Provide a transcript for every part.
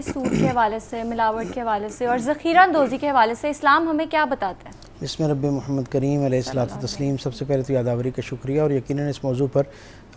سود کے حوالے سے، ملاوٹ کے حوالے سے اور ذخیرہ اندوزی کے حوالے سے اسلام ہمیں کیا بتاتا ہے؟ اس میں رب محمد کریم علیہ الصلوۃ والتسلیم سب سے پہلے تو یادآوری کا شکریہ، اور یقیناً اس موضوع پر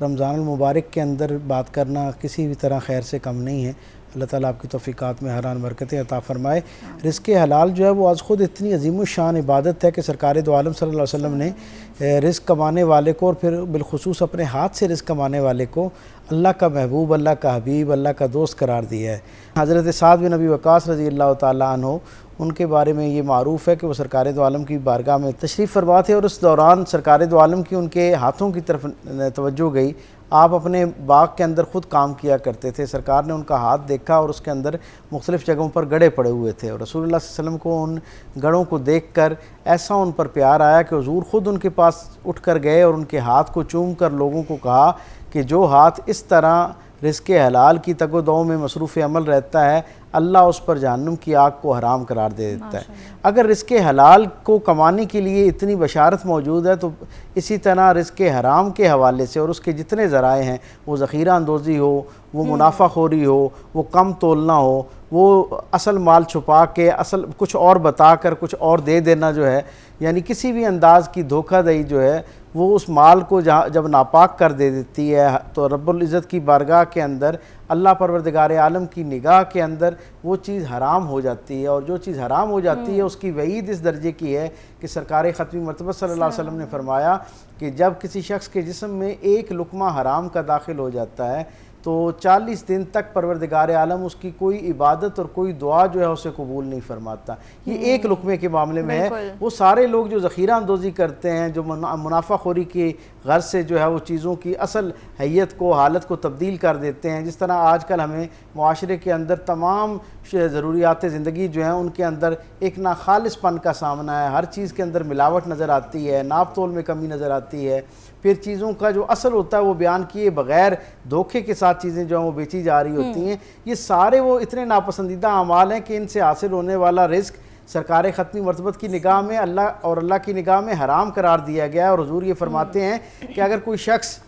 رمضان المبارک کے اندر بات کرنا کسی بھی طرح خیر سے کم نہیں ہے۔ اللہ تعالیٰ آپ کی توفیقات میں ہر آن برکتیں عطا فرمائے۔ رزق حلال جو ہے وہ از خود اتنی عظیم الشان عبادت ہے کہ سرکار دو عالم صلی اللہ علیہ وسلم نے رزق کمانے والے کو، اور پھر بالخصوص اپنے ہاتھ سے رزق کمانے والے کو اللہ کا محبوب، اللہ کا حبیب، اللہ کا دوست قرار دیا ہے۔ حضرت سعد بن ابی وقاص رضی اللہ تعالیٰ عنہ، ان کے بارے میں یہ معروف ہے کہ وہ سرکار دو عالم کی بارگاہ میں تشریف فرما تھے، اور اس دوران سرکار دو عالم کی ان کے ہاتھوں کی طرف توجہ گئی۔ آپ اپنے باغ کے اندر خود کام کیا کرتے تھے، سرکار نے ان کا ہاتھ دیکھا اور اس کے اندر مختلف جگہوں پر گڑھے پڑے ہوئے تھے، اور رسول اللہ صلی اللہ علیہ وسلم کو ان گڑھوں کو دیکھ کر ایسا ان پر پیار آیا کہ حضور خود ان کے پاس اٹھ کر گئے اور ان کے ہاتھ کو چوم کر لوگوں کو کہا کہ جو ہاتھ اس طرح رزق حلال کی تگ و دو میں مصروف عمل رہتا ہے، اللہ اس پر جہنم کی آگ کو حرام قرار دے دیتا ہے۔ اگر رزق حلال کو کمانے کے لیے اتنی بشارت موجود ہے، تو اسی طرح رزق حرام کے حوالے سے اور اس کے جتنے ذرائع ہیں، وہ ذخیرہ اندوزی ہو، وہ منافع خوری ہو، وہ کم تولنا ہو، وہ اصل مال چھپا کے اصل کچھ اور بتا کر کچھ اور دے دینا، جو ہے یعنی کسی بھی انداز کی دھوکہ دہی جو ہے وہ اس مال کو جب ناپاک کر دے دیتی ہے، تو رب العزت کی بارگاہ کے اندر، اللہ پروردگار عالم کی نگاہ کے اندر وہ چیز حرام ہو جاتی ہے، اور جو چیز حرام ہو جاتی ہے اس کی وعید اس درجے کی ہے کہ سرکار ختمی مرتبہ صلی اللہ علیہ وسلم نے فرمایا کہ جب کسی شخص کے جسم میں ایک لقمہ حرام کا داخل ہو جاتا ہے تو 40 دن تک پروردگار عالم اس کی کوئی عبادت اور کوئی دعا جو ہے اسے قبول نہیں فرماتا۔ یہ ایک لقمے کے معاملے میں ہے۔ وہ سارے لوگ جو ذخیرہ اندوزی کرتے ہیں، جو منافع خوری کی غرض سے جو ہے وہ چیزوں کی اصل حیت کو، حالت کو تبدیل کر دیتے ہیں، جس طرح آج کل ہمیں معاشرے کے اندر تمام ضروریات زندگی جو ہیں ان کے اندر ایک ناخالص پن کا سامنا ہے، ہر چیز کے اندر ملاوٹ نظر آتی ہے، ناپ تول میں کمی نظر آتی ہے، پھر چیزوں کا جو اصل ہوتا ہے وہ بیان کیے بغیر دھوکے کے ساتھ چیزیں جو ہیں وہ بیچی جا رہی ہوتی ہیں۔ یہ سارے وہ اتنے ناپسندیدہ اعمال ہیں کہ ان سے حاصل ہونے والا رزق سرکار ختمی مرتبت کی نگاہ میں اللہ کی نگاہ میں حرام قرار دیا گیا ہے، اور حضور یہ فرماتے ہیں کہ اگر کوئی شخص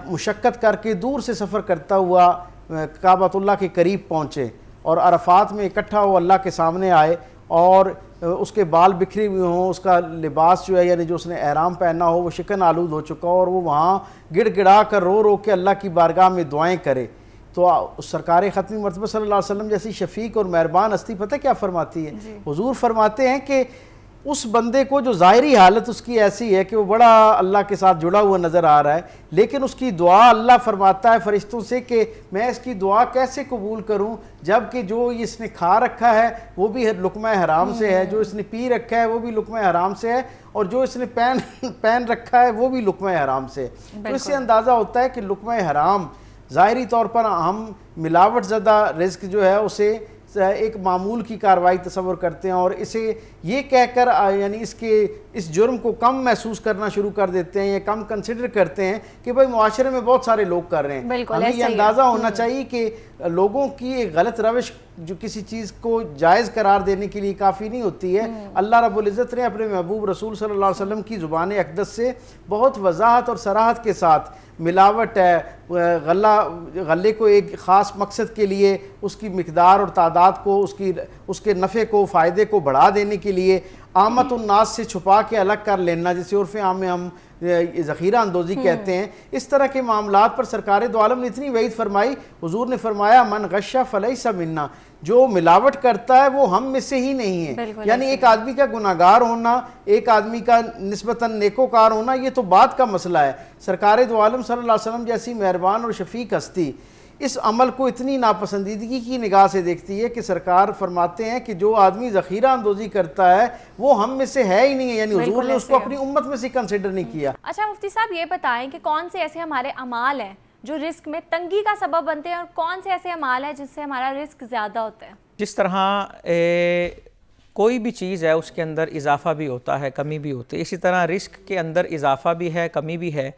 مشقت کر کے دور سے سفر کرتا ہوا کعبۃ اللہ کے قریب پہنچے اور عرفات میں اکٹھا ہو اللہ کے سامنے آئے، اور اس کے بال بکھرے ہوئے ہوں، اس کا لباس جو ہے یعنی جو اس نے احرام پہنا ہو وہ شکن آلود ہو چکا ہو، اور وہ وہاں گڑ گڑا کر رو رو کے اللہ کی بارگاہ میں دعائیں کرے، تو سرکار ختمی مرتبہ صلی اللہ علیہ وسلم جیسی شفیق اور مہربان ہستی پتہ کیا فرماتی ہے؟ حضور فرماتے ہیں کہ اس بندے کو جو ظاہری حالت اس کی ایسی ہے کہ وہ بڑا اللہ کے ساتھ جڑا ہوا نظر آ رہا ہے، لیکن اس کی دعا اللہ فرماتا ہے فرشتوں سے کہ میں اس کی دعا کیسے قبول کروں، جبکہ جو اس نے کھا رکھا ہے وہ بھی لقمہ حرام سے ہے، جو اس نے پی رکھا ہے وہ بھی لقمہ حرام سے ہے، اور جو اس نے پہن رکھا ہے وہ بھی لقمہ حرام سے۔ تو اس سے اندازہ ہوتا ہے کہ لقمہ حرام ظاہری طور پر ہم ملاوٹ زدہ رزق جو ہے اسے ایک معمول کی کارروائی تصور کرتے ہیں، اور اسے یہ کہہ کر یعنی اس جرم کو کم محسوس کرنا شروع کر دیتے ہیں یا کم کنسیڈر کرتے ہیں کہ بھائی معاشرے میں بہت سارے لوگ کر رہے ہیں۔ ہمیں یہ اندازہ ہونا چاہیے کہ لوگوں کی ایک غلط روش جو کسی چیز کو جائز قرار دینے کے لیے کافی نہیں ہوتی ہے۔ اللہ رب العزت نے اپنے محبوب رسول صلی اللہ علیہ وسلم کی زبان اقدس سے بہت وضاحت اور صراحت کے ساتھ ملاوٹ ہے، غلے کو ایک خاص مقصد کے لیے اس کی مقدار اور تعداد کو، اس کے نفع کو، فائدے کو بڑھا دینے کے لیے آمد الناس سے چھپا کے الگ کر لینا، جسے عرف عام میں ہم ذخیرہ اندوزی کہتے ہیں، اس طرح کے معاملات پر سرکار دو عالم نے اتنی وعید فرمائی۔ حضور نے فرمایا من غش فلیس منا، جو ملاوٹ کرتا ہے وہ ہم میں سے ہی نہیں ہے۔ یعنی ایک آدمی کا گناہگار ہونا، ایک آدمی کا نسبتاً نیکوکار ہونا، یہ تو بات کا مسئلہ ہے۔ سرکار دو عالم صلی اللہ علیہ وسلم جیسی مہربان اور شفیق ہستی اس عمل کو اتنی ناپسندیدگی کی نگاہ سے دیکھتی ہے کہ سرکار فرماتے ہیں کہ جو آدمی ذخیرہ اندوزی کرتا ہے وہ ہم میں سے ہے ہی نہیں ہے، یعنی حضور نے اس کو اپنی امت میں سے کنسیڈر نہیں کیا۔ اچھا مفتی صاحب یہ بتائیں کہ کون سے ایسے ہمارے اعمال ہیں جو رزق میں تنگی کا سبب بنتے ہیں، اور کون سے ایسے اعمال ہیں جس سے ہمارا رزق زیادہ ہوتا ہے؟ جس طرح کوئی بھی چیز ہے اس کے اندر اضافہ بھی ہوتا ہے، کمی بھی ہوتی ہے، اسی طرح رزق کے اندر اضافہ بھی ہے، کمی بھی ہے۔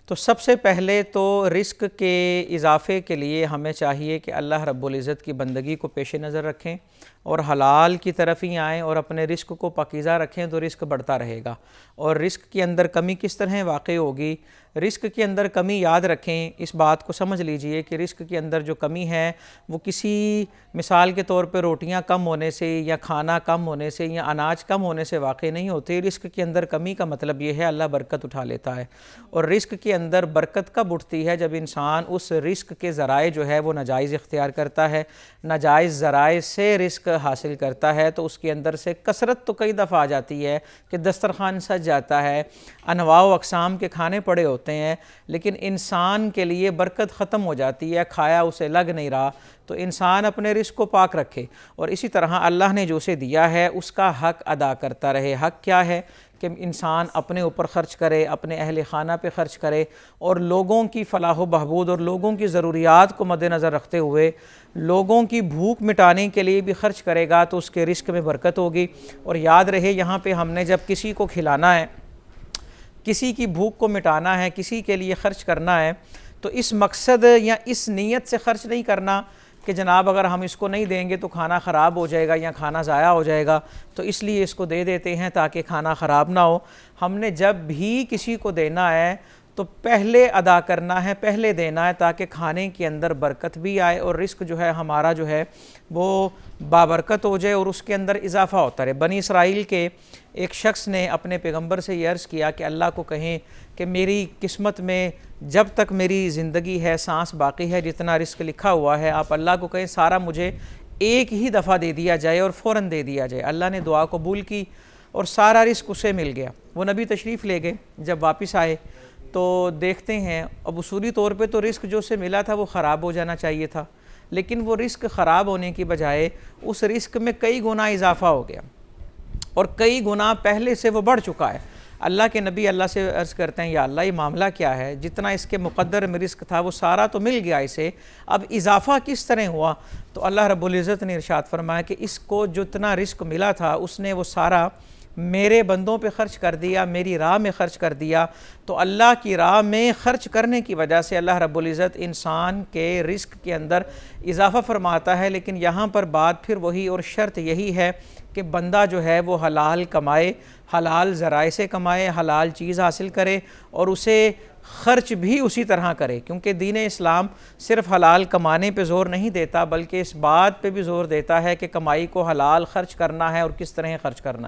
تو سب سے پہلے تو رزق کے اضافے کے لیے ہمیں چاہیے کہ اللہ رب العزت کی بندگی کو پیش نظر رکھیں اور حلال کی طرف ہی آئیں اور اپنے رزق کو پاکیزہ رکھیں، تو رزق بڑھتا رہے گا۔ اور رزق کے اندر کمی کس طرح واقع ہوگی؟ رزق کے اندر کمی یاد رکھیں، اس بات کو سمجھ لیجئے کہ رزق کے اندر جو کمی ہے وہ کسی مثال کے طور پہ روٹیاں کم ہونے سے یا کھانا کم ہونے سے یا اناج کم ہونے سے واقع نہیں ہوتے۔ رزق کے اندر کمی کا مطلب یہ ہے اللہ برکت اٹھا لیتا ہے، اور رزق کے اندر برکت کب اٹھتی ہے؟ جب انسان اس رزق کے ذرائع جو ہے وہ ناجائز اختیار کرتا ہے، ناجائز ذرائع سے رزق حاصل کرتا ہے، تو اس کے اندر سے کثرت تو کئی دفعہ آ جاتی ہے کہ دسترخوان سج جاتا ہے، انواع و اقسام کے کھانے پڑے ہوتے ہیں، لیکن انسان کے لیے برکت ختم ہو جاتی ہے، کھایا اسے لگ نہیں رہا۔ تو انسان اپنے رزق کو پاک رکھے، اور اسی طرح اللہ نے جو اسے دیا ہے اس کا حق ادا کرتا رہے۔ حق کیا ہے؟ کہ انسان اپنے اوپر خرچ کرے، اپنے اہل خانہ پہ خرچ کرے، اور لوگوں کی فلاح و بہبود اور لوگوں کی ضروریات کو مد نظر رکھتے ہوئے لوگوں کی بھوک مٹانے کے لیے بھی خرچ کرے گا تو اس کے رزق میں برکت ہوگی۔ اور یاد رہے یہاں پہ ہم نے جب کسی کو کھلانا ہے، کسی کی بھوک کو مٹانا ہے، کسی کے لیے خرچ کرنا ہے، تو اس مقصد یا اس نیت سے خرچ نہیں کرنا کہ جناب اگر ہم اس کو نہیں دیں گے تو کھانا خراب ہو جائے گا یا کھانا ضائع ہو جائے گا، تو اس لیے اس کو دے دیتے ہیں تاکہ کھانا خراب نہ ہو۔ ہم نے جب بھی کسی کو دینا ہے تو پہلے ادا کرنا ہے، پہلے دینا ہے، تاکہ کھانے کے اندر برکت بھی آئے اور رزق جو ہے ہمارا جو ہے وہ بابرکت ہو جائے اور اس کے اندر اضافہ ہوتا رہے۔ بنی اسرائیل کے ایک شخص نے اپنے پیغمبر سے یہ عرض کیا کہ اللہ کو کہیں کہ میری قسمت میں جب تک میری زندگی ہے، سانس باقی ہے، جتنا رزق لکھا ہوا ہے، آپ اللہ کو کہیں سارا مجھے ایک ہی دفعہ دے دیا جائے اور فوراً دے دیا جائے۔ اللہ نے دعا قبول کی اور سارا رزق اسے مل گیا۔ وہ نبی تشریف لے گئے، جب واپس آئے تو دیکھتے ہیں اب اصولی طور پہ تو رزق جو اسے ملا تھا وہ خراب ہو جانا چاہیے تھا، لیکن وہ رزق خراب ہونے کی بجائے اس رزق میں کئی گنا اضافہ ہو گیا اور کئی گنا پہلے سے وہ بڑھ چکا ہے۔ اللہ کے نبی اللہ سے عرض کرتے ہیں یا اللہ یہ معاملہ کیا ہے؟ جتنا اس کے مقدر میں رزق تھا وہ سارا تو مل گیا اسے، اب اضافہ کس طرح ہوا؟ تو اللہ رب العزت نے ارشاد فرمایا کہ اس کو جتنا رزق ملا تھا اس نے وہ سارا میرے بندوں پہ خرچ کر دیا، میری راہ میں خرچ کر دیا۔ تو اللہ کی راہ میں خرچ کرنے کی وجہ سے اللہ رب العزت انسان کے رزق کے اندر اضافہ فرماتا ہے، لیکن یہاں پر بات پھر وہی اور شرط یہی ہے کہ بندہ جو ہے وہ حلال کمائے، حلال ذرائع سے کمائے، حلال چیز حاصل کرے اور اسے خرچ بھی اسی طرح کرے، کیونکہ دین اسلام صرف حلال کمانے پہ زور نہیں دیتا بلکہ اس بات پہ بھی زور دیتا ہے کہ کمائی کو حلال خرچ کرنا ہے اور کس طرح خرچ کرنا ہے۔